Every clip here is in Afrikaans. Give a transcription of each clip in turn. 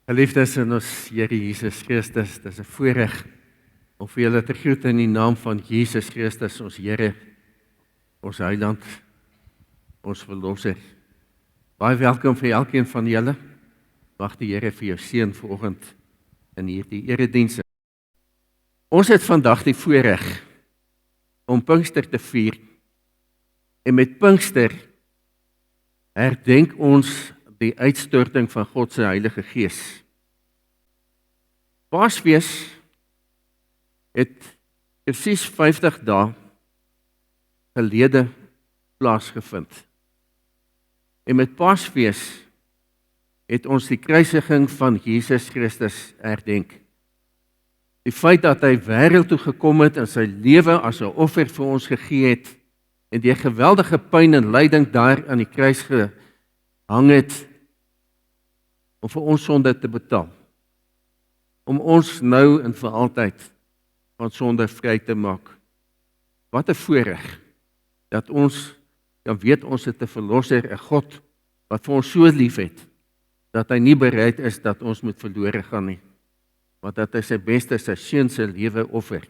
Geliefdes in ons Here Jesus Christus, dis 'n voorreg om vir julle te groet in die naam van Jesus Christus, ons Here, ons Heiland, ons Verlosser. Baie welkom vir elkeen van julle. Mag die Here vir jou seën vanoggend in hierdie erediens. Ons het vandag die voorreg om Pinkster te vier. En met Pinkster herdenk ons die uitstorting van God se Heilige Gees. Paasfees het presies 50 dae gelede plaasgevind. En met Paasfees het ons die kruisiging van Jesus Christus herdenk. Die feit dat hy wêreld toe gekom het en sy lewe as 'n offer vir ons gegee het en die geweldige pyn en lyding daar aan die kruis gehang het om vir ons sonde te betaal. Om ons nou en vir altyd van sonde vry te maak. Wat 'n voorreg dat ons kan weet ons het 'n verlosser, 'n God wat vir ons so lief het dat hy nie bereid is dat ons moet verlore gaan nie, maar dat hy sy beste, sy seun se lewe offer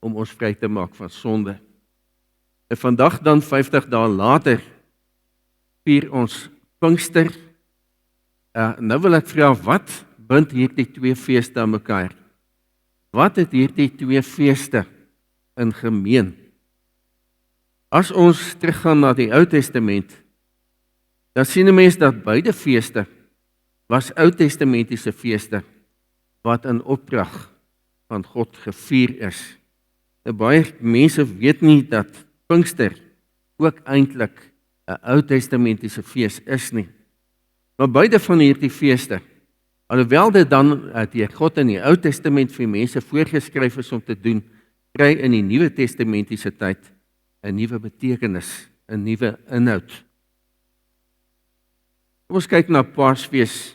om ons vry te maak van sonde. En vandag dan 50 dae later vier ons Pinkster. Nou wil ek vra, wat bind hierdie twee feeste aan mekaar? Wat het hierdie twee feeste in gemeen? As ons teruggaan na die Ou Testament, dan sien 'n mens dat beide feeste was Ou Testamentiese feeste wat in opdrag van God gevier is. En baie mense weet nie dat Pinkster ook eintlik 'n Ou Testamentiese fees is nie. Maar beide van hierdie feeste, alhoewel dit dan deur God in die Ou Testament vir mense voorgeskryf is om te doen, kry in die Nuwe Testamentiese tyd 'n nuwe betekenis, 'n nuwe inhoud. Kom ons kyk na Paasfees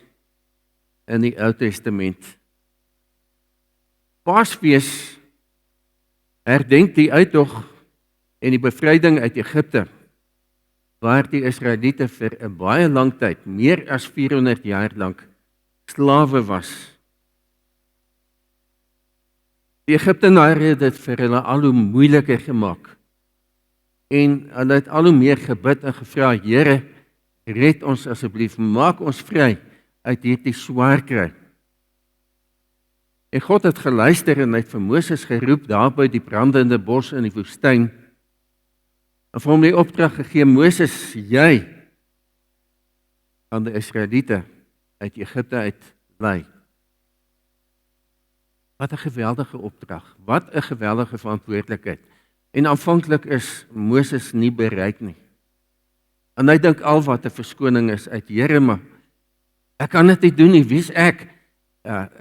in die Ou Testament. Paasfees herdenk die uittog en die bevryding uit Egipte, waar die Israeliete vir 'n baie lang tyd, meer as 400 jaar lank, slawe was. Die Egiptenare het dit vir hulle al hoe moeiliker gemaak. En hulle het al hoe meer gebid en gevra, Here, red ons asseblief, maak ons vry uit hierdie swaar kry. En God het geluister en hy het vir Moses geroep daar by die brandende bos in die woestyn, en vir hom die opdrag gegee, Moses, jy gaan die Israeliete uit Egipte uit lei. Wat 'n geweldige opdrag, wat 'n geweldige verantwoordelikheid. En aanvanklik is Moses nie bereid nie. En hy dink al wat 'n verskoning is uit Here, maar ek kan dit nie doen nie, wie's ek,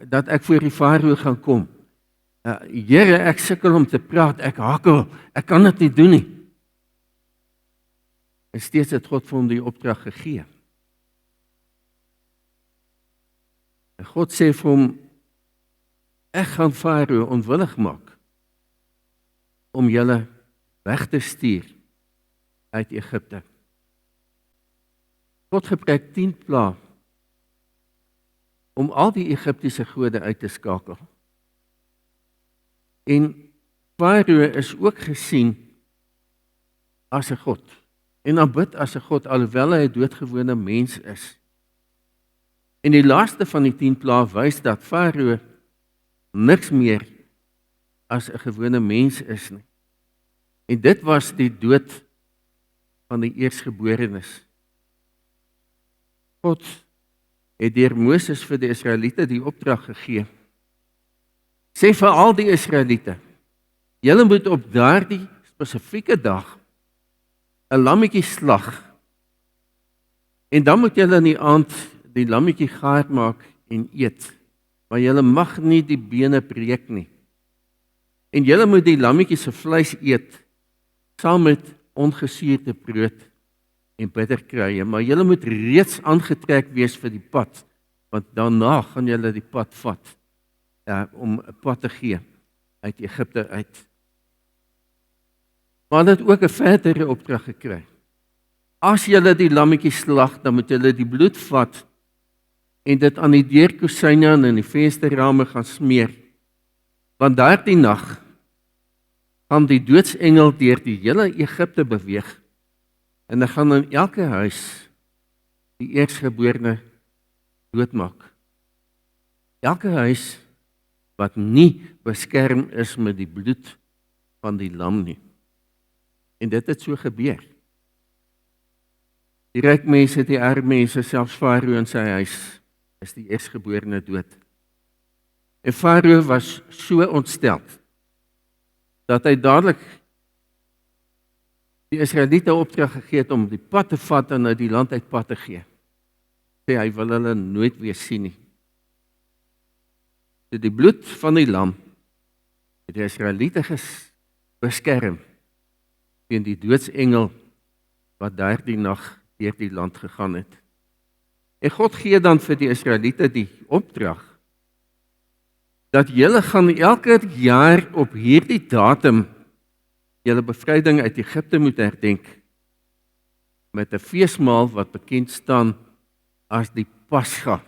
dat ek voor die Farao gaan kom. Here, ek sukkel om te praat, ek hakkel, ek kan dit nie doen nie. En steeds het God vir hom die opdrag gegee. En God sê vir hom, ek gaan Farao onwillig maak om julle weg te stuur uit Egipte. God gebruik 10 plaae om al die Egiptiese gode uit te skakel. En Farao is ook gesien as 'n god. En aanbid as 'n god, alhoewel hy 'n doodgewone mens is. En die laaste van die 10 plaae wys dat Farao niks meer as 'n gewone mens is nie. En dit was die dood van die eersgeborenes. God het deur Moses vir die Israeliete die opdrag gegee. Sê vir al die Israeliete, julle moet op daardie spesifieke dag 'n lammetjie slag. En dan moet julle in die aand die lammetjie gaar maak en eet. Maar julle mag nie die bene breek nie. En julle moet die lammetjie se vleis eet saam met ongesuurde brood en bitterkruie, maar julle moet reeds aangetrek wees vir die pad, want daarna gaan julle die pad vat, om 'n pad te gee uit Egipte uit. Maar hulle het ook 'n verdere opdrag gekry. As julle die lammetjie slag, dan moet julle die bloed vat en dit aan die deurkosyne en in die vensterrame gaan smeer. Want daardie nag gaan die doodsengel deur die hele Egipte beweeg en hy gaan in elke huis die eerstgeborene doodmaak. Elke huis wat nie beskerm is met die bloed van die lam nie. En dit het so gebeur. Die ryk mense, die arme mense, selfs Farao in sy huis, is die eerstgeborene dood. En Farao was so ontsteld, dat hy dadelik die Israeliete opdrag gegee het om die pad te vat en uit die land uit pad te gee. Sê hy wil hulle nooit weer sien nie. So die bloed van die lam het die Israeliete beskerm teen die doodsengel wat daardie nag deur die land gegaan het. En God gee dan vir die Israeliete die opdrag dat julle gaan elke jaar op hierdie datum julle bevryding uit Egipte moet herdenk met 'n feesmaal wat bekend staan as die Pasga.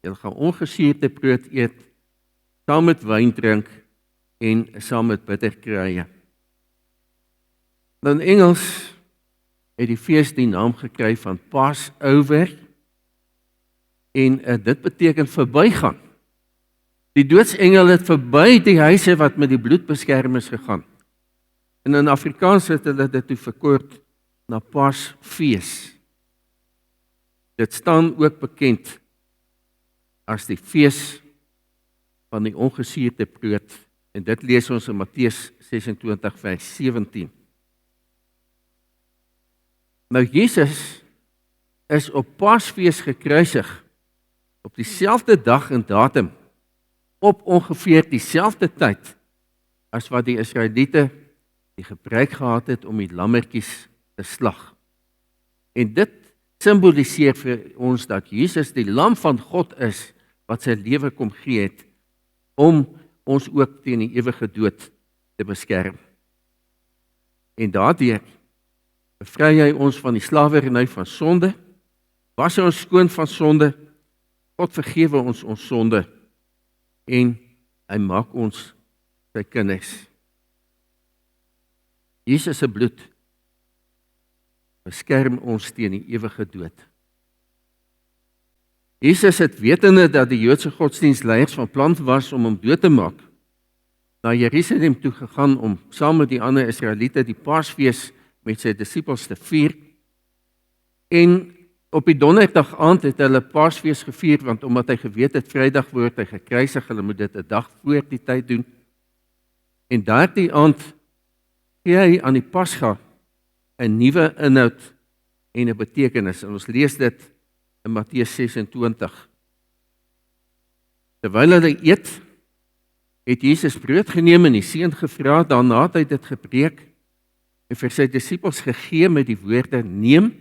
Julle gaan ongesuurde brood eet, saam met wyn drink en saam met bitterkruie. In Engels het die fees die naam gekry van Passover en dit beteken verbygaan. Die doodsengel het verby die huise wat met die bloed beskerm is gegaan. En in Afrikaans het hulle dit toe verkort na Pasfees. Dit staan ook bekend as die fees van die ongesuurde brood. En dit lees ons in Matteus 26 vers 17. Nou Jesus is op Pasfees gekruisig, op dieselfde dag en datum, op ongeveer dieselfde tyd, as wat die Israeliete die gebruik gehad het om die lammetjies te slag. En dit symboliseer vir ons dat Jesus die lam van God is, wat sy lewe kom gee het, om ons ook teen die ewige dood te beskerm. En daardeur bevry hy ons van die slawerny van sonde, was ons skoon van sonde, God vergewe ons sonde, en hy maak ons sy kinders. Jesus se bloed beskerm ons teen die ewige dood. Jesus het wetende dat die Joodse godsdienstleiers van plan was om hom dood te maak, na Jerusalem toe gegaan om saam met die ander Israeliete die Paasfees met sy disippels te vier. En op die donderdag aand het hulle Paasfees gevier, want omdat hy geweet het Vrydag word hy gekruisig, hulle moet dit 'n dag voor die tyd doen. En daardie aand gee hy aan die Pasga 'n nuwe inhoud en 'n betekenis. En ons lees dit in Matteus 26. Terwyl hulle eet, het Jesus brood geneem en die seën gevra, daarna het hy dit gebreek en vir sy disippels gegee met die woorde: neem,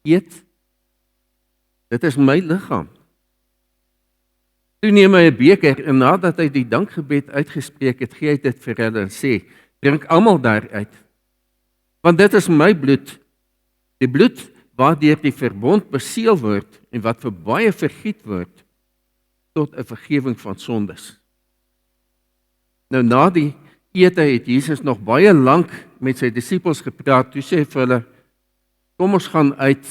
eet, dit is my liggaam. Toe neem hy 'n beker en nadat hy die dankgebed uitgespreek het, gee hy dit vir hulle en sê: drink almal daaruit, want dit is my bloed, die bloed waardeur die verbond beseël word en wat vir baie vergiet word tot 'n vergifnis van sondes. Nou na die ete het Jesus nog baie lank met sy disippels gepraat. Toe sê hy vir hulle: kom ons gaan uit,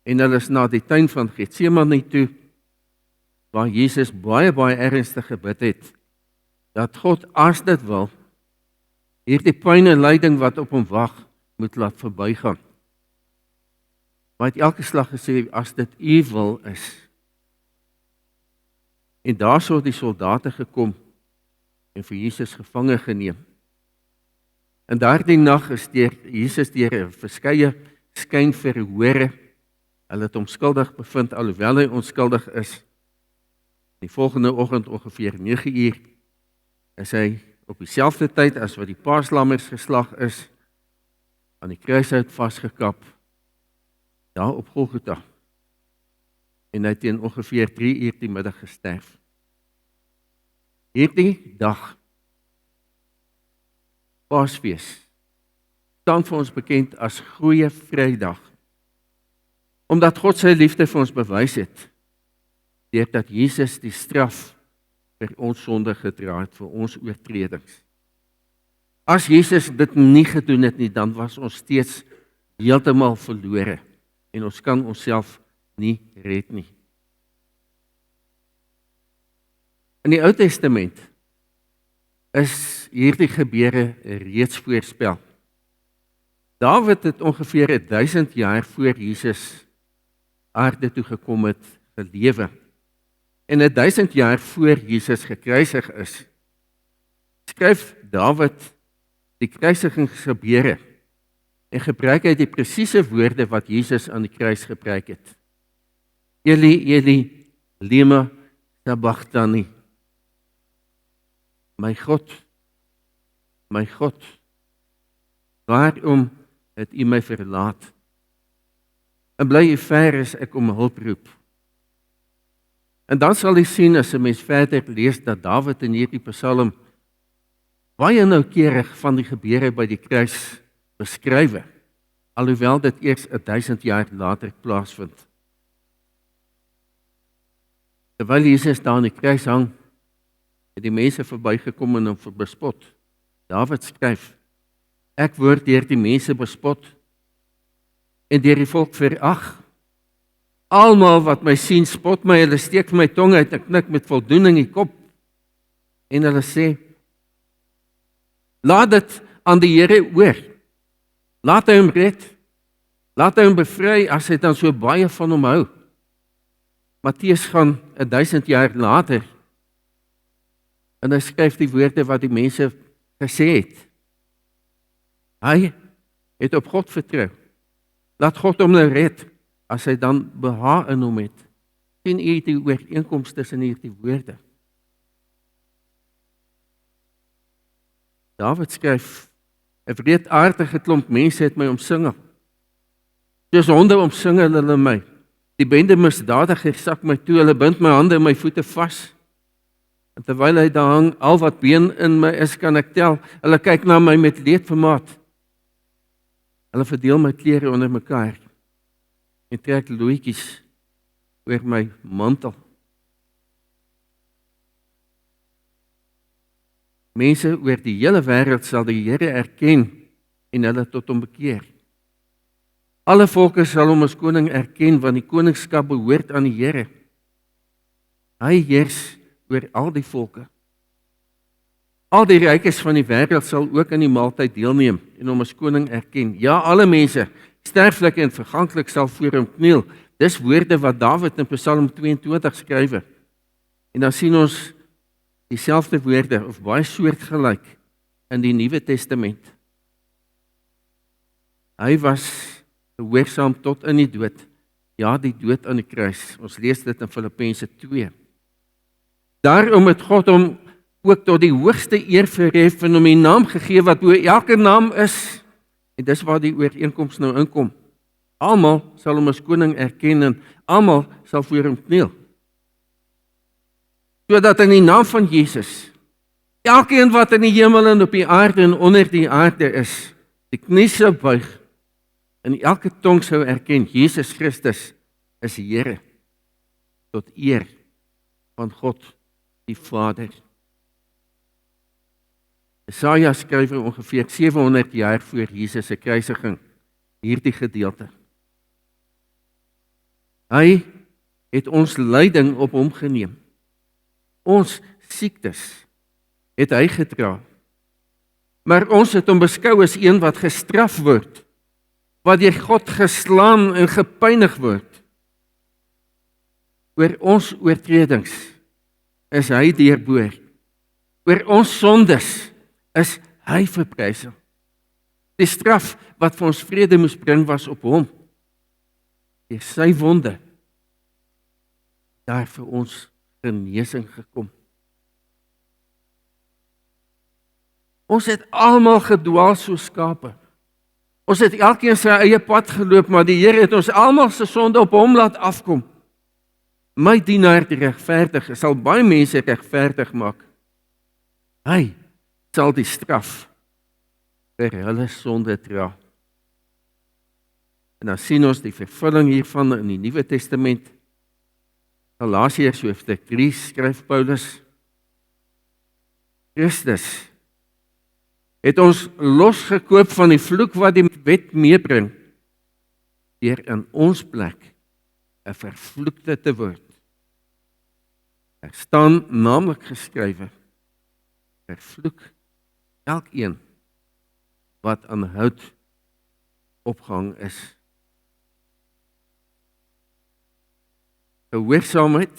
en hulle is na die tuin van Getsemane toe, waar Jesus baie ernstig gebid het dat God, as dit wil, hierdie pyn en lyding wat op hom wag, moet laat verbygaan. Maar hy het elke slag gesê: as dit u wil is. En daar sou die soldate gekom en vir Jesus gevange geneem. En daardie nag is Jesus deur verskeie skynverhore, hulle het hom skuldig bevind, alhoewel hy onskuldig is. Die volgende oggend ongeveer 9:00 is hy op dieselfde tyd as wat die paaslammers geslag is, aan die kruishout vasgekap, daar op Golgotha. En hy het teen ongeveer 3:00 die middag gesterf. Hierdie dag, Paasfees, staan vir ons bekend as Goeie Vrydag, omdat God sy liefde vir ons bewys het, deurdat Jesus die straf vir ons sonde gedra het, vir ons oortredings. As Jesus dit nie gedoen het nie, dan was ons steeds heeltemal verlore en ons kan onsself nie red nie. In die Ou Testament is hierdie gebeure reeds voorspel. Dawid het ongeveer 1000 jaar voor Jesus aarde toe gekom het gelewe. En 1000 jaar voor Jesus gekruisig is, skryf Dawid die kruisigingsgebeure en gebruik hy die presiese woorde wat Jesus aan die kruis gebruik het. Eli, Eli, lema sabachthani. My God, waarom het U my verlaat? En bly U ver as ek om hulp roep. En dan sal jy sien as 'n mens verder lees dat Dawid in hierdie Psalm baie noukeurig van die gebeure by die kruis beskryf, alhoewel dit eers 1000 jaar later plaasvind. Terwyl Jesus daar aan die kruis hang, het die mense verbygekom en hom bespot. Dawid skryf: Ek word deur die mense bespot en deur die volk verag. Almal wat my sien, spot my, hulle steek my tong uit en knik met voldoening die kop. En hulle sê: Laat dit aan die Here oor. Laat hy hom red. Laat hy hom bevry as hy dan so baie van hom hou. Matteus gaan 1000 jaar later en hy skryf die woorde wat die mense gesê het. Hy het op God vertrou. Laat God hom nou red, as hy dan behaag in hom het. Sien u die ooreenkoms tussen hierdie woorde? Dawid skryf: 'n wreedaardige klomp mense het my omsingel. Soos honde omsingel hulle my. Die bende misdadigers sak my toe, hulle bind my hande en my voete vas. En terwyl hy daar hang, al wat been in my is, kan ek tel. Hulle kyk na my met leedvermaak. Hulle verdeel my klere onder mekaar en trek loetjies oor my mantel. Mense oor die hele wêreld sal die Here erken en hulle tot hom bekeer. Alle volke sal hom as koning erken, want die koningskap behoort aan die Here. Hy heers oor al die volke. Al die rykes van die wêreld sal ook aan die maaltyd deelneem en hom as koning erken. Ja, alle mense, sterflik en verganklik, sal voor hom kniel. Dis woorde wat Dawid in Psalm 22 skryf. En dan sien ons dieselfde woorde, of baie soortgelyk, in die Nuwe Testament. Hy was gehoorsaam tot in die dood. Ja, die dood aan die kruis. Ons lees dit in Filippense 2. Daarom het God hom ook tot die hoogste eer verhef en hom 'n naam gegee wat bo elke naam is. En dis waar die ooreenkoms nou inkom. Almal sal hom as koning erken en almal sal voor hom kniel. Sodat in die naam van Jesus, elkeen wat in die hemel en op die aarde en onder die aarde is, die knie sou buig en elke tong sou erken, Jesus Christus is Here, tot eer van God die Vader. Jesaja skryf ongeveer 700 jaar voor Jesus se kruisiging hierdie gedeelte. Hy het ons lyding op hom geneem. Ons siektes het hy gedra. Maar ons het hom beskou as een wat gestraf word, wat deur God geslaan en gepynig word. Oor ons oortredings is hy deurboor. Oor ons sondes is hy verprysel. Die straf wat vir ons vrede moes bring was op hom. Deur sy wonde daar vir ons genesing gekom. Ons het almal gedwaal soos skape. Ons het elkeen sy eie pad geloop, maar die Here het ons almal se sonde op hom laat afkom. My dienaar die regverdige sal baie mense regverdig maak. Hy sal die straf vir hulle sonde dra. En dan sien ons die vervulling hiervan in die Nuwe Testament. Galasiërs hoofstuk 3 skryf Paulus: Christus het ons losgekoop van die vloek wat die wet meebring, deur in ons plek 'n vervloekte te word. Daar staan naamlik geskrywe: vervloek elkeen wat aan hout opgehang is. Gehoorsaamheid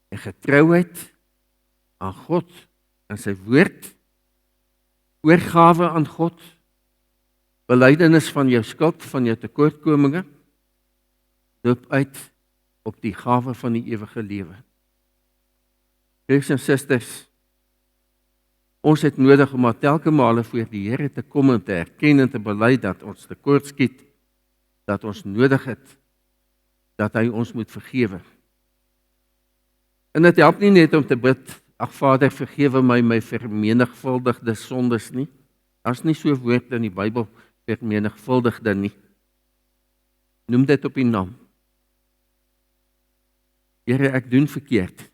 en getrouheid aan God en sy woord, oorgawe aan God, belydenis van jou skuld, van jou tekortkominge, loop uit op die gawe van die ewige lewe. Broers en susters, ons het nodig om telke male voor die Here te kom en te erken en te bely dat ons tekortskiet, dat ons nodig het, dat hy ons moet vergewe. En dit help nie net om te bid, ag Vader, vergewe my vermenigvuldigde sondes nie. Daar's nie so 'n woord in die Bybel, vermenigvuldigde nie. Noem dit op die naam. Here, ek doen verkeerd.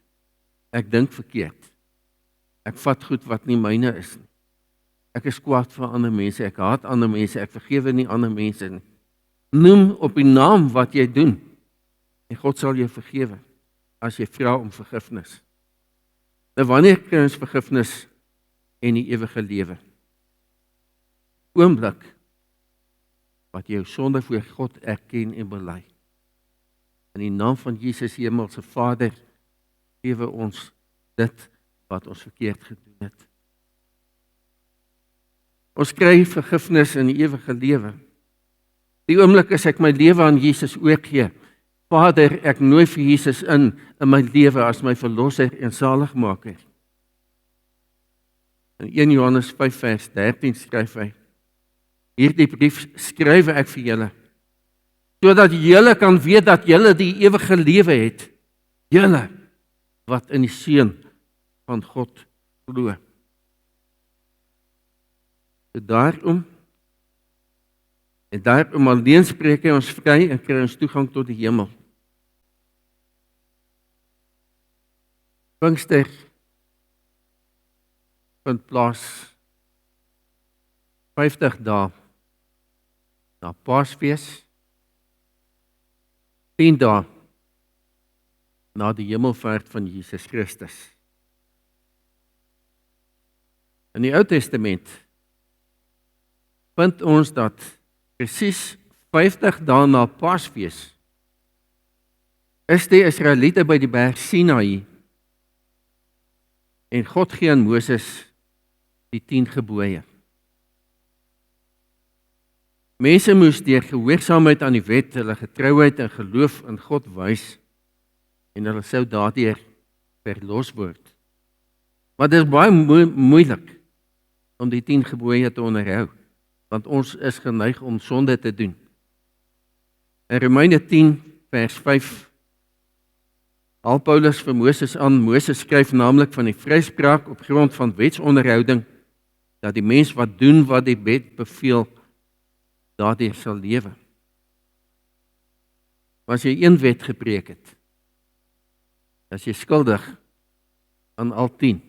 Ek dink verkeerd. Ek vat goed wat nie myne is nie. Ek is kwaad vir ander mense, ek haat ander mense, ek vergewe nie ander mense nie. Noem op die naam wat jy doen, en God sal jou vergewe, as jy vra om vergifnis. Nou wanneer kry ons vergifnis en die ewige lewe? Oomblik, wat jy jou sonde voor God erken en bely. In die naam van Jesus, Hemelse Vader, gewe ons dit wat ons verkeerd gedoen het. Ons kry vergifnis in die ewige lewe. Die oomblik as ek my lewe aan Jesus oorgee, Vader, ek nooi vir Jesus in my lewe as my verlosser en saligmaker. In 1 Johannes 5 vers 13 skryf hy: hierdie brief skryf ek vir julle, sodat julle kan weet dat julle die ewige lewe het, julle wat in die Seun van God glo. Daarom alleen spreek hy ons vry en kry ons toegang tot die hemel. Pinkster vind plaas 50 dae na Paasfees, 10 dae na die hemelvaart van Jesus Christus. In die Ou Testament vind ons dat presies 50 dae na Paasfees is die Israeliete by die berg Sinaï en God gee aan Moses die 10 gebooie. Mense moes deur gehoorsaamheid aan die wet, hulle getrouheid en geloof in God wys en hulle sou daardeur verlos word. Maar dit is baie moeilik om die 10 gebooie te onderhou, want ons is geneig om sonde te doen. In Romeine 10 vers 5 haal Paulus vir Moses aan. Moses skryf naamlik van die vryspraak op grond van wetsonderhouding, dat die mens wat doen wat die wet beveel, daardeur sal lewe. Maar as jy een wet gebreek het, as jy skuldig aan al 10.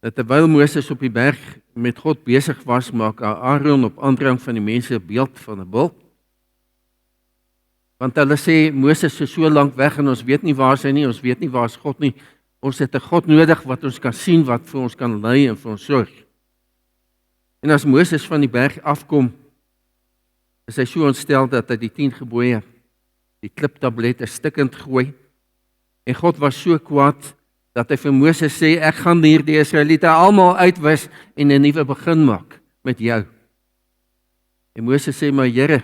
Terwyl Moses op die berg met God besig was, maak Aaron op aandrang van die mense 'n beeld van 'n bul. Want hulle sê, Moses is so lank weg en ons weet nie waar hy nie, ons weet nie waar is God nie. Ons het 'n God nodig wat ons kan sien, wat vir ons kan lei en vir ons sorg. En as Moses van die berg afkom, is hy so ontstel dat hy die 10 gebooie, die kliptablette stikkend gooi. En God was so kwaad dat hy vir Moses sê, ek gaan hier die Israeliete almal uitwis en 'n nuwe begin maak met jou. En Moses sê, maar Here,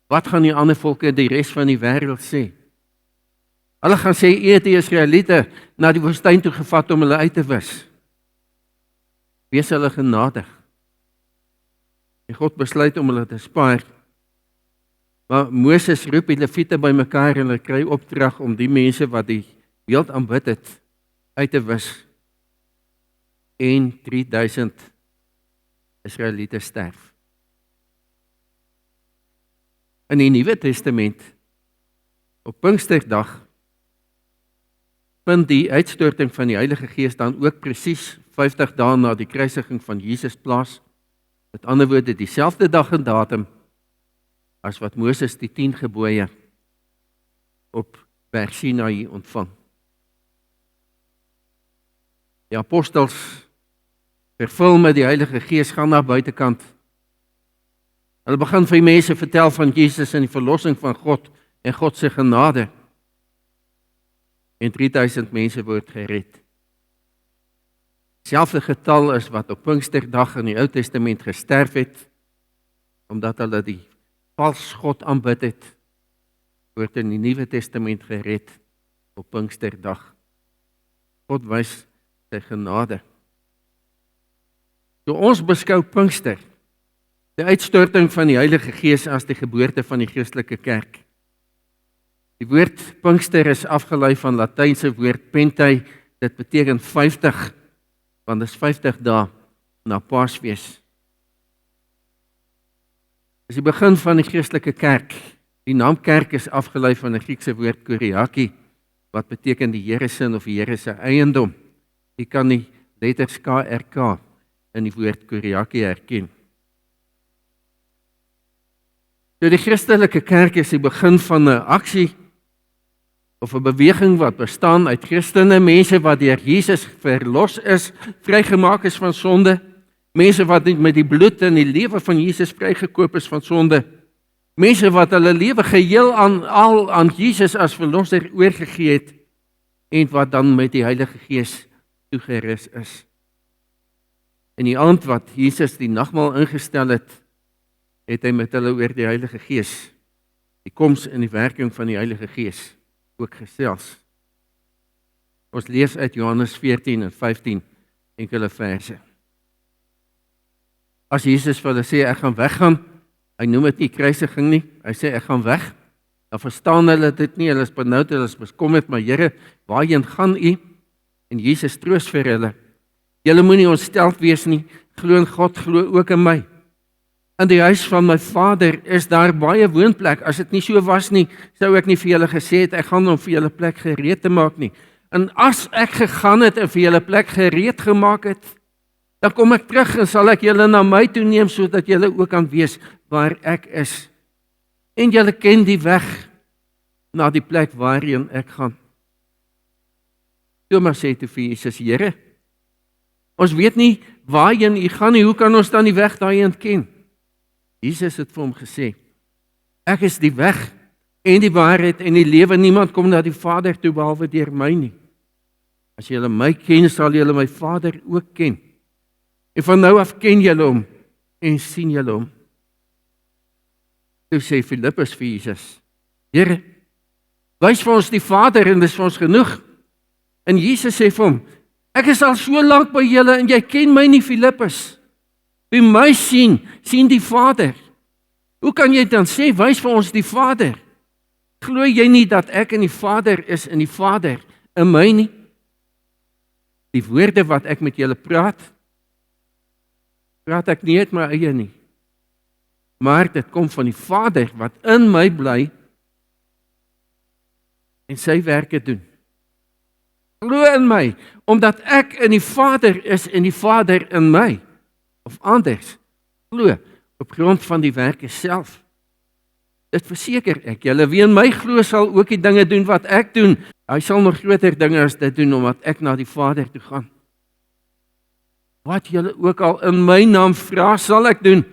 wat gaan die ander volke, die res van die wêreld sê? Hulle gaan sê, u het die Israeliete na die woestyn toe gevat om hulle uit te wis. Wees hulle genadig. En God besluit om hulle te spaar. Maar Moses roep die Lewiete bymekaar en hulle kry opdrag om die mense wat die beeld aanbid het, uit te wis. En 3000 Israeliete sterf. In die Nuwe Testament, op Pinksterdag, vind die uitstorting van die Heilige Gees dan ook presies 50 dae na die kruisiging van Jesus plaas. Met ander woorde, dieselfde dag en datum as wat Moses die 10 gebooie op Berg Sinaï ontvang. Die apostels, vervul met die Heilige Gees, gaan na buitekant. Hulle begin vir die mense vertel van Jesus en die verlossing van God en God se genade. En 3000 mense word gered. Selfde getal is wat op Pinksterdag in die Ou Testament gesterf het, omdat hulle die vals God aanbid het, word in die Nuwe Testament gered op Pinksterdag. God wys sy genade. So ons beskou Pinkster, die uitstorting van die Heilige Gees as die geboorte van die Christelike kerk. Die woord Pinkster is afgelei van Latynse woord Pentai, dit beteken 50, want dit is 50 dae na Paasfees. Dis die begin van die Christelike kerk. Die naam kerk is afgelei van die Griekse woord Kyriaki, wat beteken die Here se of die Here se eiendom. Jy kan die letters KRK in die woord Kyriaki herken. So die Christelike kerk is die begin van 'n aksie of 'n beweging wat bestaan uit Christene, mense wat deur Jesus verlos is, vrygemaak is van sonde, mense wat met die bloed en die lewe van Jesus vrygekoop is van sonde, mense wat hulle lewe geheel aan Jesus as verlosser oorgegee het, en wat dan met die Heilige Gees toegerus is. In die aand wat Jesus die nagmaal ingestel het, het hy met hulle oor die Heilige Gees, die koms en die werking van die Heilige Gees, ook gesels. Ons lees uit Johannes 14 en 15 enkele verse. As Jesus vir hulle sê, ek gaan weggaan, hy noem dit nie kruisiging nie, hy sê, ek gaan weg, dan verstaan hulle dit nie, hulle is benoud, hulle is bekommerd, maar Here, waarheen gaan u? En Jesus troos vir hulle, julle moenie ontsteld wees nie, glo in God, glo ook in my. In die huis van my Vader is daar baie woonplek. As dit nie so was nie, sou ek nie vir julle gesê het, ek gaan om vir julle plek gereed te maak nie. En as ek gegaan het en vir julle plek gereed gemaak het, dan kom ek terug en sal ek julle na my toe neem, sodat julle ook kan weet waar ek is. En julle ken die weg na die plek waarheen ek gaan. Thomas sê toe vir Jesus, Here, ons weet nie waarheen u gaan nie, hoe kan ons dan die weg daarheen ken? Jesus het vir hom gesê, ek is die weg en die waarheid en die lewe, niemand kom na die Vader toe behalwe deur my nie. As julle my ken, sal julle my Vader ook ken. En van nou af ken julle hom en sien julle hom. Toe sê Filippus vir Jesus, Here, wys vir ons die Vader en dis vir ons genoeg. En Jesus sê vir hom, ek is al so lank by julle en jy ken my nie, Filippus. Wie my sien, sien die Vader. Hoe kan jy dan sê, wys vir ons die Vader? Glo jy nie dat ek in die Vader is en die Vader in my nie? Die woorde wat ek met julle praat ek nie uit my eie nie. Maar dit kom van die Vader wat in my bly en sy werke doen. Glo in my, omdat ek in die Vader is en die Vader in my. Of anders, glo op grond van die werke self. Dit verseker ek, julle wie in my glo sal ook die dinge doen wat ek doen. Hy sal nog groter dinge as dit doen, omdat ek na die Vader toe gaan. Wat julle ook al in my naam vra, sal ek doen,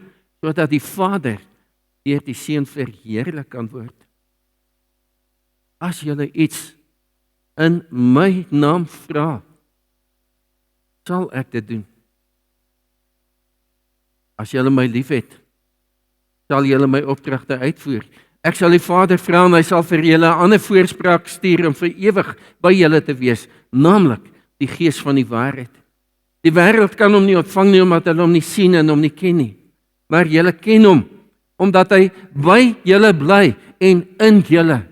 sodat die Vader deur die Seun verheerlik kan word. As julle iets in my naam vra, sal ek dit doen. As julle my liefhet, sal julle my opdragte uitvoer. Ek sal die Vader vra en hy sal vir julle 'n ander voorspraak stuur om vir ewig by julle te wees, naamlik die Gees van die waarheid. Die wêreld kan hom nie ontvang nie, omdat hulle hom nie sien en hom nie ken nie. Maar julle ken hom, omdat hy by julle bly en in julle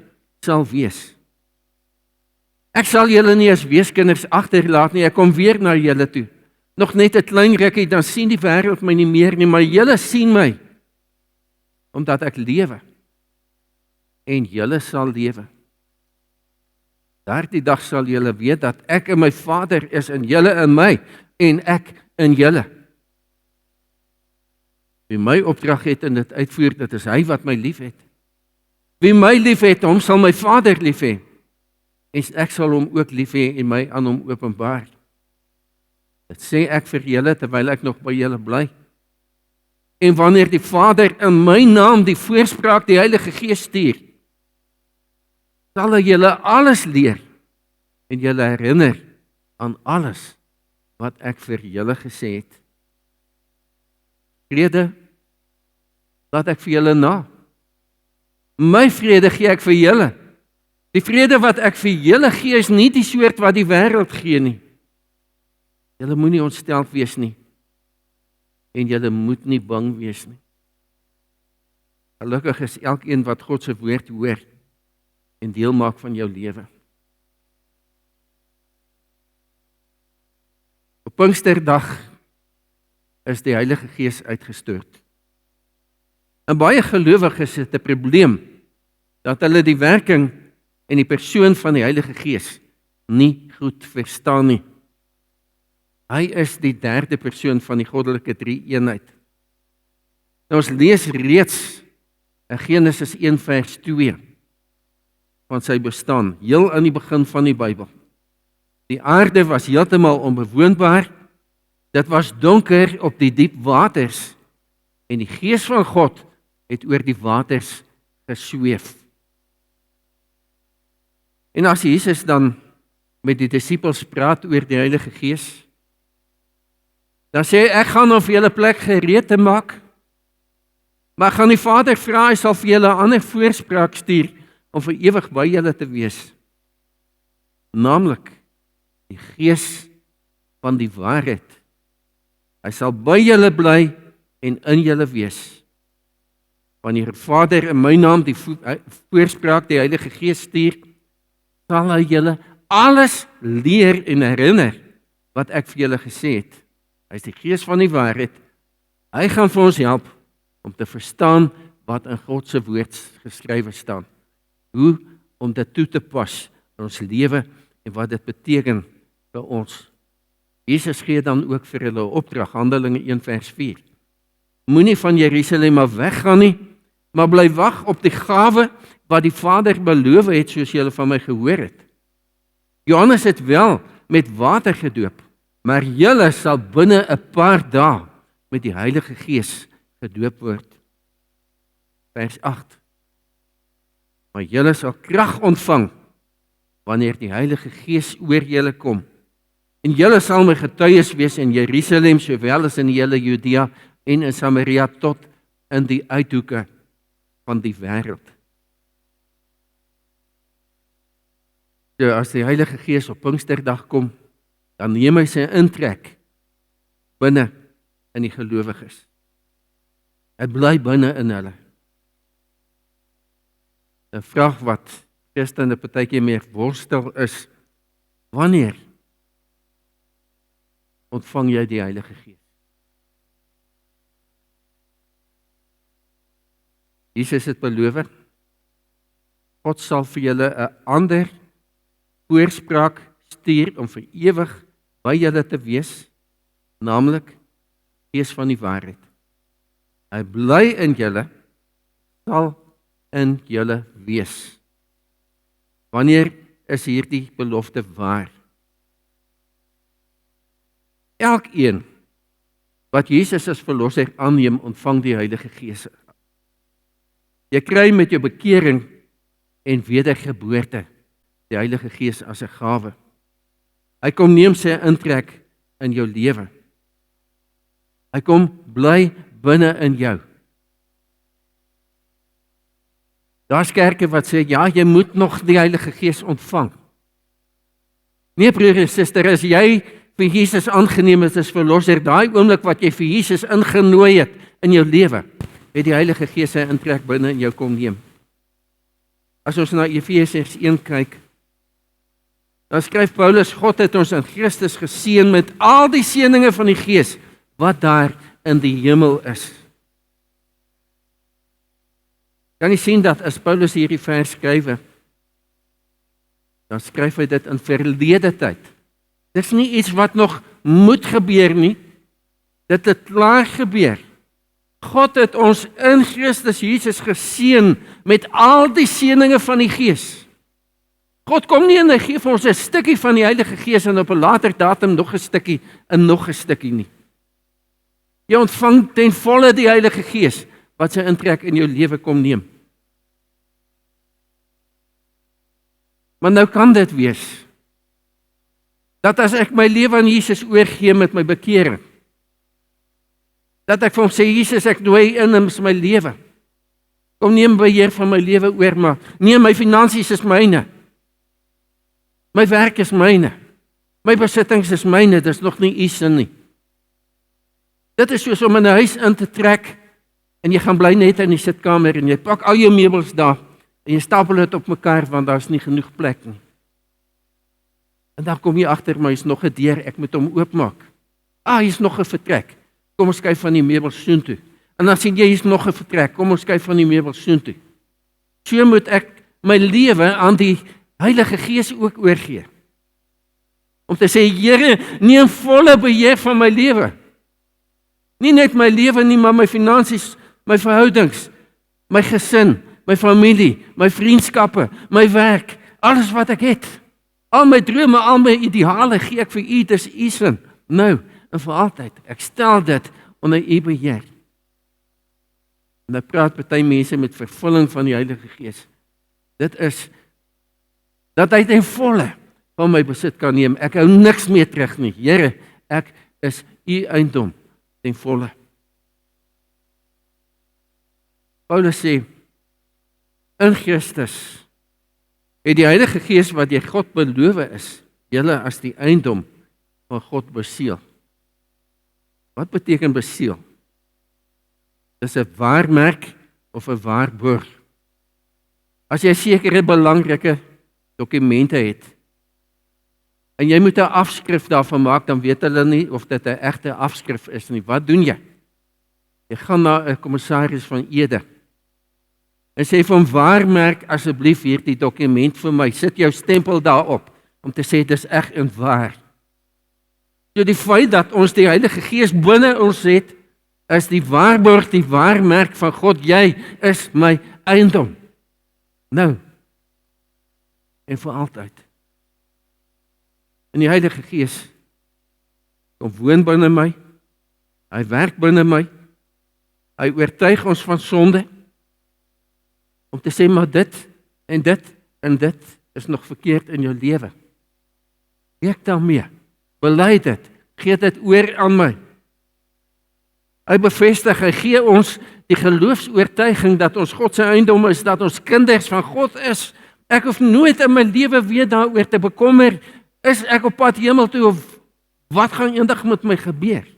sal wees. Ek sal julle nie as weeskinders agterlaat nie, ek kom weer na julle toe. Nog net 'n klein rukkie, dan sien die wêreld my nie meer nie, maar julle sien my, omdat ek lewe. en julle sal lewe. Daardie dag sal julle weet dat ek in my Vader is en julle in my en ek in julle. Wie my opdrag het en dit uitvoer, dit is hy wat my lief het. Wie my lief het, hom sal my Vader lief hê. En ek sal hom ook lief hê en my aan hom openbaar. Dit sê ek vir julle terwyl ek nog by julle bly. En wanneer die Vader in my naam die voorspraak, die Heilige Gees stuur, sal hy julle alles leer en julle herinner aan alles wat ek vir julle gesê het. Vrede laat ek vir julle na. My vrede gee ek vir julle. Die vrede wat ek vir julle gee is nie die soort wat die wêreld gee nie. Julle moenie ontsteld wees nie. En julle moet nie bang wees nie. Gelukkig is elkeen wat God se woord hoor en deel maak van jou lewe. Op Pinksterdag is die Heilige Gees uitgestort. En baie gelowiges het 'n probleem dat hulle die werking en die persoon van die Heilige Gees nie goed verstaan nie. Hy is die derde persoon van die goddelike drie-eenheid. Nou ons lees reeds in Genesis 1 vers 2 van sy bestaan, heel aan die begin van die Bybel. Die aarde was heeltemal onbewoonbaar, dit was donker op die diep waters en die Gees van God het oor die waters gesweef. En as Jesus dan met die disippels praat oor die Heilige Gees, dan sê hy, ek gaan om vir julle plek gereed te maak, maar ek gaan die Vader vra, hy sal vir julle 'n ander voorspraak stuur, om vir ewig by julle te wees. Naamlik, die Gees van die waarheid. Hy sal by julle bly en in julle wees. Wanneer die Vader in my naam die voorspraak, die Heilige Gees stuur, sal hy julle alles leer en herinner wat ek vir julle gesê het. Hy is die Gees van die waarheid. Hy gaan vir ons help om te verstaan wat in God se woord geskrywe staan. Hoe om dit toe te pas in ons lewe en wat dit beteken vir ons. Jesus gee dan ook vir hulle 'n opdrag, Handelinge 1 vers 4. Moenie van Jerusalem af weggaan nie, maar bly wag op die gawe wat die Vader beloof het, soos julle van my gehoor het. Johannes het wel met water gedoop, maar julle sal binne 'n paar dae met die Heilige Gees gedoop word. Vers 8. Maar julle sal krag ontvang wanneer die Heilige Gees oor julle kom. En julle sal my getuies wees in Jerusalem, sowel as in die hele Judea en in Samaria tot in die uithoeke van die wêreld. So as die Heilige Gees op Pinksterdag kom, dan neem hy sy intrek binne in die gelowiges. Hy bly binne in hulle. 'n Vraag wat Christene partykeer meer worstel is, wanneer ontvang jy die Heilige Gees? Jesus het beloof, God sal vir julle 'n ander voorspraak stuur om vir ewig by julle te wees, naamlik Gees van die waarheid. Hy bly in julle, sal in julle wees. Wanneer is hierdie belofte waar? Elkeen wat Jesus as verlosser aanneem, ontvang die Heilige Gees. Jy kry met jou bekering en wedergeboorte die Heilige Gees as 'n gawe. Hy kom neem sy intrek in jou lewe. Hy kom bly binne in jou. Daar's kerke wat sê, ja, jy moet nog die Heilige Gees ontvang. Nee, broer en suster, as jy vir Jesus aangeneem is as verlosser, daai oomblik wat jy vir Jesus ingenooi het in jou lewe, het die Heilige Gees sy intrek binne in jou kom neem. As ons na Efesiërs 1 kyk, dan skryf Paulus, God het ons in Christus geseën met al die seëninge van die Gees, wat daar in die hemel is. Kan jy sien dat as Paulus hierdie vers skryf, dan skryf hy dit in verlede tyd. Dis nie iets wat nog moet gebeur nie. Dit het klaar gebeur. God het ons in Christus Jesus geseën met al die seëninge van die Gees. God kom nie en hy gee vir ons 'n stukkie van die Heilige Gees en op 'n later datum nog 'n stukkie en nog 'n stukkie nie. Jy ontvang ten volle die Heilige Gees wat sy intrek in jou lewe kom neem. Maar nou kan dit wees dat as ek my lewe aan Jesus oorgee met my bekering, dat ek vir hom sê, Jesus, ek nooi in my lewe. Kom neem beheer van my lewe oor, maar nee, my finansies is myne. My werk is myne. My besittings is myne, dis nog nie u sin nie. Dit is soos om in 'n huis in te trek en jy gaan bly net in die sitkamer en jy pak al jou meubels daar en jy stapel dit op mekaar want daar's nie genoeg plek nie. En dan kom jy agter, maar hier's nog 'n deur, ek moet hom oopmaak. Hier's nog 'n vertrek. Kom ons skuif van die meubels soontoe. En dan sien jy hier's nog 'n vertrek. Kom ons skuif van die meubels soontoe. So moet ek my lewe aan die Heilige Gees ook oorgee. Om te sê, Here, neem volle beheer van my lewe. Nie net my lewe nie, maar my finansies, my verhoudings, my gesin, my familie, my vriendskappe, my werk, alles wat ek het. Al my drome, al my ideale gee ek vir u, dis u sin. Nou, en vir altyd, ek stel dit onder u beheer. En ek praat party mense met vervulling van die Heilige Gees. Dit is, dat hy ten volle van my besit kan neem. Ek hou niks meer terug nie. Here, ek is u eiendom ten volle. Paulus sê, in Christus het die Heilige Gees wat deur God beloof is, julle as die eiendom van God beseël. Wat beteken beseël? Dis 'n waarmerk of 'n waarborg. As jy sekere belangrike dokumente het en jy moet 'n afskrif daarvan maak, dan weet hulle nie of dit 'n egte afskrif is nie. Wat doen jy? Jy gaan na 'n kommissaris van Ede en sê vir hom, waarmerk asseblief hierdie dokument vir my, sit jou stempel daarop, om te sê, dis reg en waar. So die feit dat ons die Heilige Gees binne ons het, is die waarborg, die waarmerk van God, jy is my eiendom. Nou, en vir altyd. En die Heilige Gees kom woon binne my, hy werk binne my, hy oortuig ons van sonde, om te sê, maar dit en dit en dit is nog verkeerd in jou lewe. Werk daarmee, bely dit, gee dit oor aan my. Hy bevestig, hy gee ons die geloofsoortuiging dat ons God se eiendom is, dat ons kinders van God is. Ek hoef nooit in my lewe weer daaroor te bekommer, is ek op pad hemel toe of wat gaan eendag met my gebeur?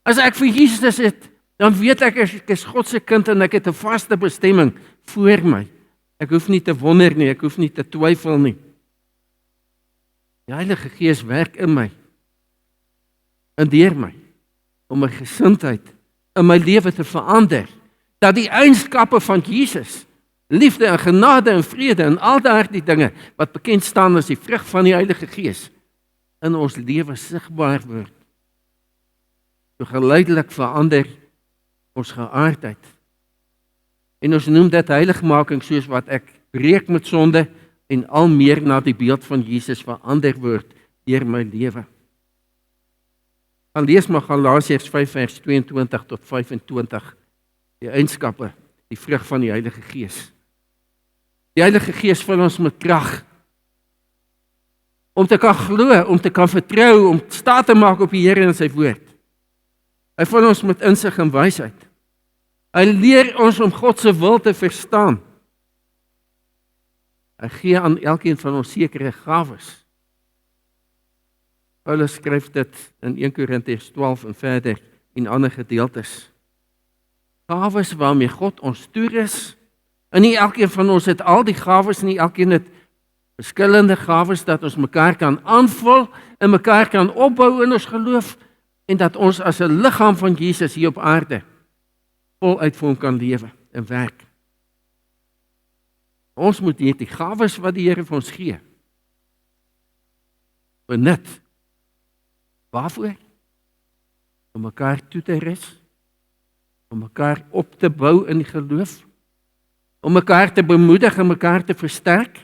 As ek vir Jesus het, dan weet ek is God se kind en ek het 'n vaste bestemming voor my. Ek hoef nie te wonder nie, ek hoef nie te twyfel nie. Die Heilige Gees werk in my, en deur my, om my gesindheid in my lewe te verander, dat die eienskappe van Jesus, liefde en genade en vrede en al daardie dinge, wat bekend staan as die vrug van die Heilige Gees, in ons lewe sigbaar word. So geleidelik verander ons geaardheid. En ons noem dit heiligmaking, soos wat ek breek met sonde en al meer na die beeld van Jesus verander word deur my lewe. Gaan lees maar Galasiërs 5 vers 22 tot 25, die eienskappe, die vrug van die Heilige Gees. Die Heilige Gees vul ons met krag, om te kan glo, om te kan vertrou, om staat te maak op die Here en sy woord. Hy vul ons met insig en wysheid. Hy leer ons om God se wil te verstaan. Hy gee aan elkeen van ons sekere gawes. Paulus skryf dit in 1 Korintiërs 12 en verder en ander gedeeltes. Gawes waarmee God ons toerus, en nie elkeen van ons het al die gawes nie, elkeen het verskillende gawes dat ons mekaar kan aanvul en mekaar kan opbou in ons geloof en dat ons as 'n liggaam van Jesus hier op aarde voluit vir hom kan lewe en werk. Ons moet hierdie gawes wat die Here vir ons gee, benut. Waarvoor? Om mekaar toe te rus, om mekaar op te bou in die geloof, om mekaar te bemoedig en mekaar te versterk.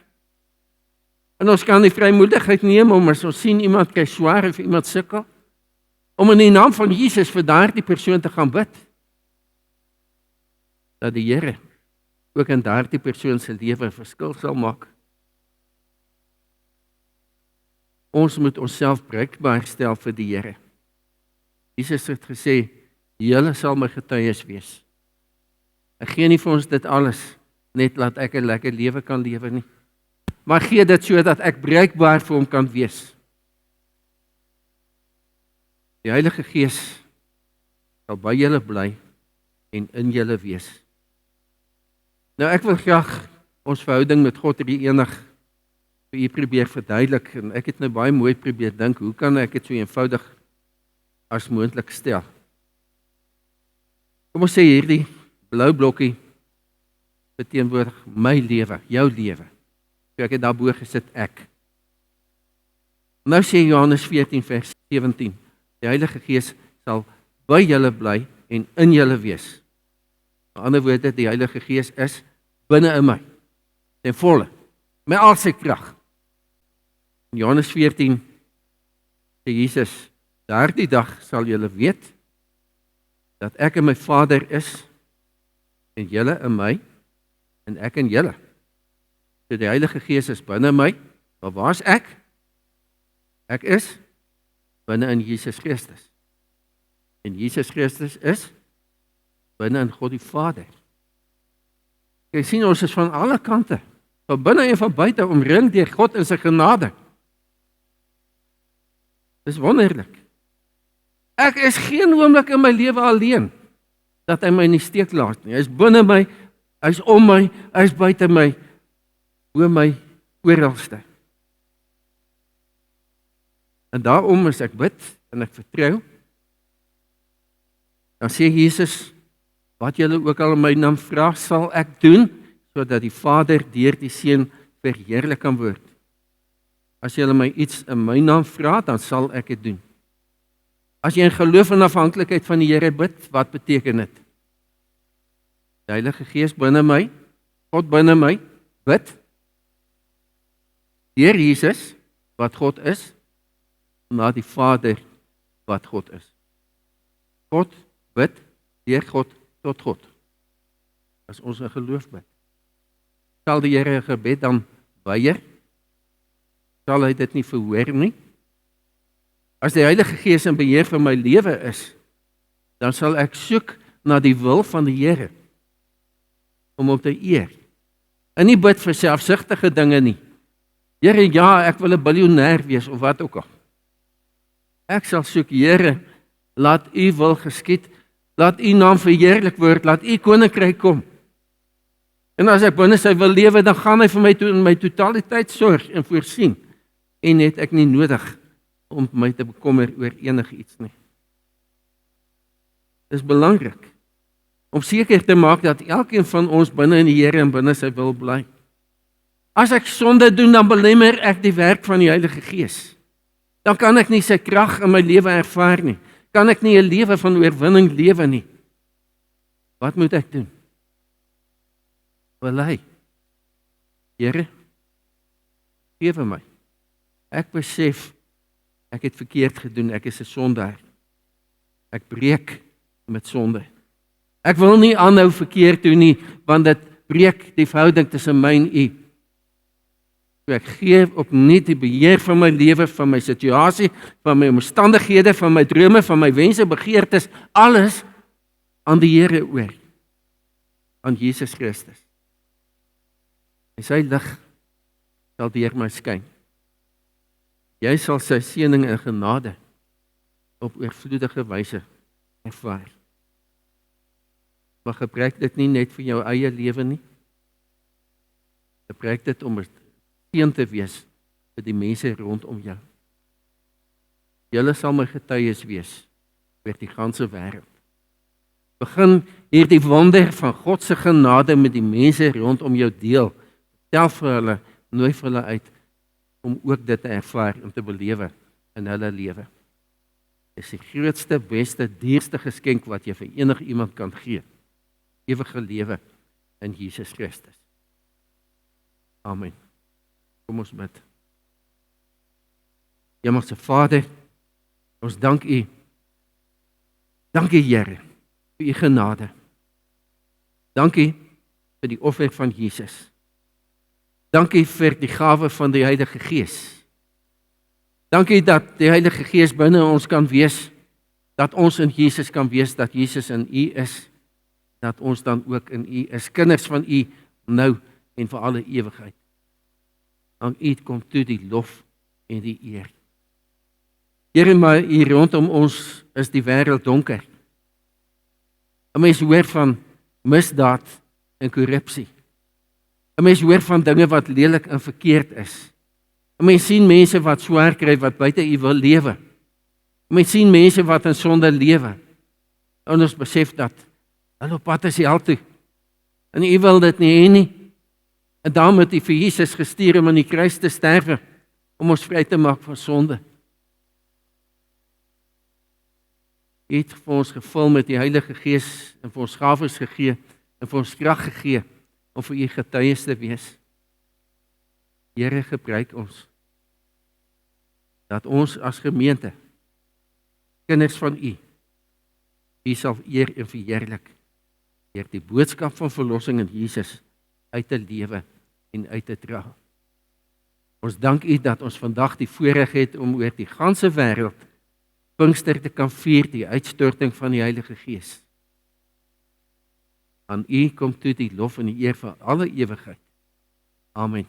En ons kan die vrymoedigheid neem om as ons sien iemand kry swaar of iemand sukkel, om in die naam van Jesus vir daardie persoon te gaan bid. Dat die Here ook in daardie persoon se lewe 'n verskil sal maak. Ons moet onsself bruikbaar stel vir die Here. Jesus het gesê, julle sal my getuies wees. Ek gee nie vir ons dit alles, net laat ek 'n lekker lewe kan lewe nie. Maar gee dit sodat ek bruikbaar vir hom kan wees. Die Heilige Gees sal by julle bly en in julle wees. Nou ek wil graag ons verhouding met God drie-enig vir u probeer verduidelik en ek het nou baie mooi probeer dink, hoe kan ek dit so eenvoudig as moontlik stel? Kom ons sê hierdie blou blokkie beteenwoordig my lewe, jou lewe. So ek het daarbo gesit ek. Nou sê Johannes 14 vers 17, die Heilige Gees sal by julle bly en in julle wees. Met ander woorde, die Heilige Gees is binne in my, ten volle, met al sy krag. In Johannes 14 sê Jesus, daardie dag sal julle weet dat ek in my Vader is en julle in my en ek in julle. So die Heilige Gees is binne my, maar waar is ek? Ek is binne in Jesus Christus. En Jesus Christus is binne in God die Vader. Jy sien, ons is van alle kante, van binne en van buite, omring deur God in sy genade. Dis wonderlik. Ek is geen oomblik in my lewe alleen, dat hy my in die steek laat nie. Hy is binne my, hy is om my, hy is buite my, bo my, oralste. En daarom as ek bid, en ek vertrou, dan sê Jesus, wat julle ook al in my naam vra, sal ek doen, sodat die Vader deur die Seun verheerlik kan word. As julle my iets in my naam vra, dan sal ek dit doen. As jy in geloof en afhanklikheid van die Here bid, wat beteken dit? Die Heilige Gees binne my, God binne my, bid, deur Jesus, wat God is, na die Vader, wat God is. God bid, deur God, tot God. As ons in geloof bid. Sal die Here 'n gebed dan weier? Sal hy dit nie verhoor nie? As die Heilige Gees in beheer van my lewe is, dan sal ek soek na die wil van die Here, om hom te eer. En nie bid vir selfsugtige dinge nie. Here, ja, ek wil 'n biljoenêr wees, of wat ook al. Ek sal soek, Here, laat u wil geskied, laat u naam verheerlik word, laat u koninkryk kom. En as ek binne sy wil lewe, dan gaan hy vir my in my totaliteit sorg en voorsien. En het ek nie nodig om my te bekommer oor enige iets nie. Dit is belangrik om seker te maak dat elkeen van ons binne in die Here en binne sy wil bly. As ek sonde doen, dan belemmer ek die werk van die Heilige Gees. Dan kan ek nie sy krag in my lewe ervaar nie. Kan ek nie 'n lewe van oorwinning lewe nie. Wat moet ek doen? Bely. Here, gee vir my. Ek besef, ek het verkeerd gedoen, ek is 'n sondaar. Ek breek met sonde. Ek wil nie aanhou verkeerd doen nie, want dit breek die verhouding tussen my en u. So ek gee opnuut die beheer van my lewe, van my situasie, van my omstandighede, van my drome, van my wense, begeertes, alles aan die Here oor. Aan Jesus Christus. En sy lig sal deur my skyn. Jy sal sy seëning en genade op oorvloedige wyse ervaar. Maar gebruik dit nie net vir jou eie lewe nie. Gebruik dit om 'n seën te wees vir die mense rondom jou. Julle sal my getuies wees oor die ganse wêreld. Begin hierdie wonder van God se genade met die mense rondom jou deel. Tel vir hulle, nooi vir hulle uit om ook dit te ervaar, om te belewe in hulle lewe. Dis die grootste, beste, dierste geskenk wat jy vir enige iemand kan gee. Ewige lewe in Jesus Christus. Amen. Kom ons bid. Hemelse Vader, ons dank U. Dankie Here vir U genade. Dankie vir die offer van Jesus. Dankie vir die gawe van die Heilige Gees. Dankie dat die Heilige Gees binne ons kan wees, dat ons in Jesus kan wees, dat Jesus in U is, dat ons dan ook in U is, kinders van U, nou en vir alle ewigheid. Aan U kom toe die lof en die eer. Here, maar hier rondom ons is die wêreld donker. 'n Mens hoor van misdaad en korrupsie. 'n Mens hoor van dinge wat lelik en verkeerd is. 'n Mens sien mense wat swaar kry, wat buite U wil lewe. 'n Mens sien mense wat in sonde lewe. En ons besef dat hulle op pad is hel toe. En U wil dit nie hê nie. En daarom het U vir Jesus gestuur om aan die kruis te sterwe, om ons vry te maak van sonde. U het vir ons gevul met die Heilige Gees en vir ons gawes gegee en vir ons krag gegee om vir U getuies te wees. Here, gebruik ons dat ons as gemeente, kinders van U sal eer en verheerlik deur die boodskap van verlossing in Jesus uit te lewe en uit te dra. Ons dank U dat ons vandag die voorreg het om oor die ganse wêreld Pinkster te kan vier, die uitstorting van die Heilige Gees. Aan U kom toe die lof en die eer vir alle ewigheid. Amen.